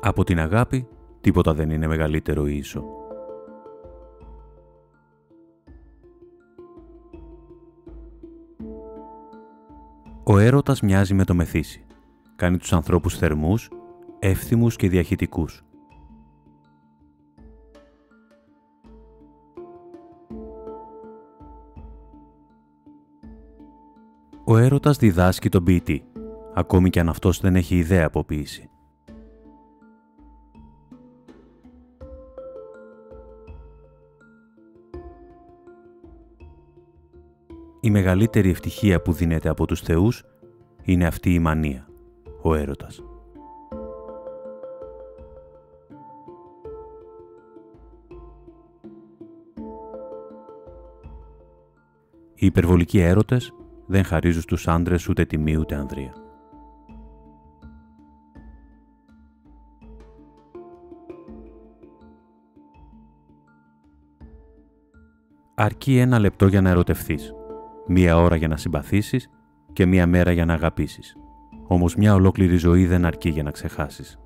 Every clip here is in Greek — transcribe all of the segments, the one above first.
Από την αγάπη, τίποτα δεν είναι μεγαλύτερο ή ίσο. Ο έρωτας μοιάζει με το μεθύσι. Κάνει τους ανθρώπους θερμούς, εύθυμους και διαχυτικούς. Ο έρωτας διδάσκει τον ποιητή, ακόμη κι αν αυτός δεν έχει ιδέα από ποίηση. Η μεγαλύτερη ευτυχία που δίνεται από τους θεούς είναι αυτή η μανία, ο έρωτας. Οι υπερβολικοί έρωτες δεν χαρίζουν στους άντρες ούτε τιμή ούτε ανδρεία. Αρκεί 1 λεπτό για να ερωτευθείς, 1 ώρα για να συμπαθήσεις και 1 μέρα για να αγαπήσεις. Όμως 1 ολόκληρη ζωή δεν αρκεί για να ξεχάσεις.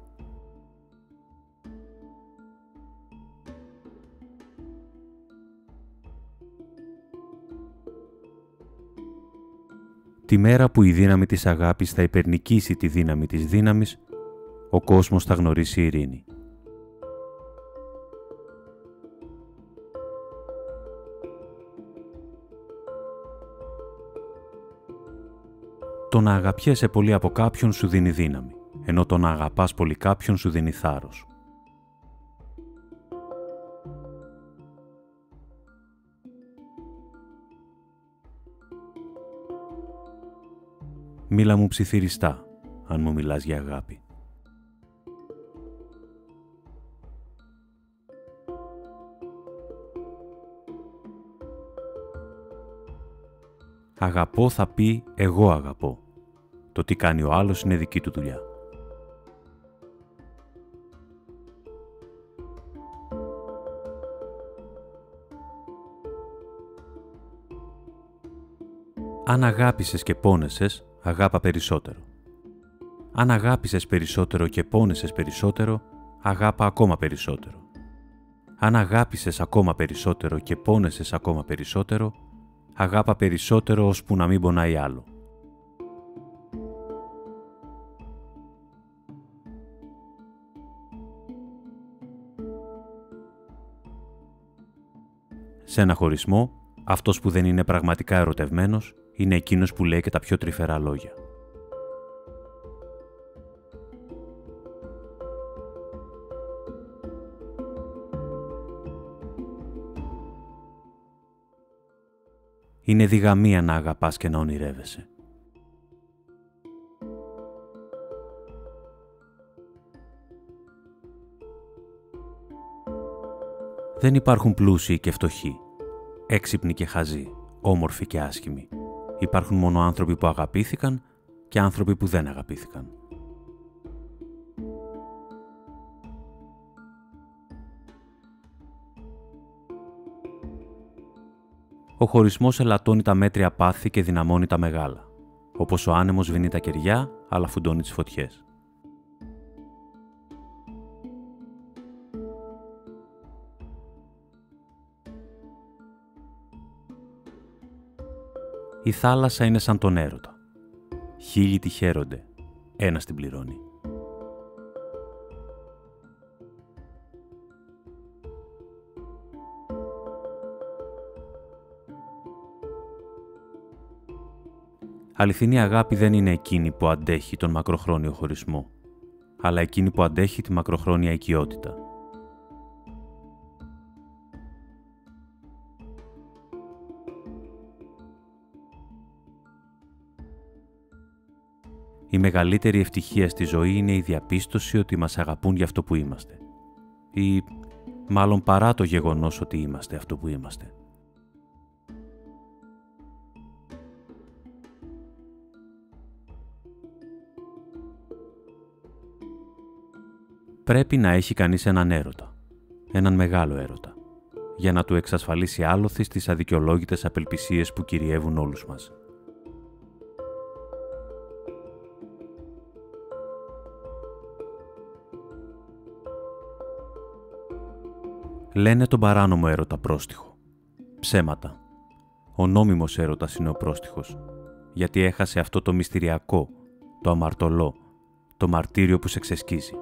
Τη μέρα που η δύναμη της αγάπης θα υπερνικήσει τη δύναμη της δύναμης, ο κόσμος θα γνωρίσει ειρήνη. Το να αγαπιέσαι πολύ από κάποιον σου δίνει δύναμη, ενώ το να αγαπάς πολύ κάποιον σου δίνει θάρρος. Μίλα μου ψιθυριστά, αν μου μιλάς για αγάπη. Αγαπώ θα πει εγώ αγαπώ. Το τι κάνει ο άλλος είναι δική του δουλειά. Αν αγάπησες και πόνεσες, αγάπα περισσότερο. Αν αγάπησες περισσότερο και πόνεσες περισσότερο, αγάπα ακόμα περισσότερο. Αν αγάπησες ακόμα περισσότερο και πόνεσες ακόμα περισσότερο, αγάπα περισσότερο ώσπου να μην πονάει άλλο. Σε ένα χωρισμό, αυτός που δεν είναι πραγματικά ερωτευμένος είναι εκείνος που λέει και τα πιο τρυφερά λόγια. Είναι διγαμία να αγαπάς και να ονειρεύεσαι. Δεν υπάρχουν πλούσιοι και φτωχοί, έξυπνοι και χαζοί, όμορφοι και άσχημοι. Υπάρχουν μόνο άνθρωποι που αγαπήθηκαν και άνθρωποι που δεν αγαπήθηκαν. Ο χωρισμός ελαττώνει τα μέτρια πάθη και δυναμώνει τα μεγάλα, όπως ο άνεμος σβήνει τα κεριά, αλλά φουντώνει τις φωτιές. Η θάλασσα είναι σαν τον έρωτα. 1000 τη χαίρονται, 1 την πληρώνει. Αληθινή αγάπη δεν είναι εκείνη που αντέχει τον μακροχρόνιο χωρισμό, αλλά εκείνη που αντέχει τη μακροχρόνια οικειότητα. Η μεγαλύτερη ευτυχία στη ζωή είναι η διαπίστωση ότι μας αγαπούν για αυτό που είμαστε. Ή μάλλον παρά το γεγονός ότι είμαστε αυτό που είμαστε. Πρέπει να έχει κανείς έναν έρωτα, έναν μεγάλο έρωτα, για να του εξασφαλίσει άλοθη στις αδικαιολόγητες απελπισίες που κυριεύουν όλους μας. Λένε τον παράνομο έρωτα πρόστιχο. Ψέματα. Ο νόμιμος έρωτας είναι ο πρόστιχος, γιατί έχασε αυτό το μυστηριακό, το αμαρτωλό, το μαρτύριο που σε ξεσκίζει.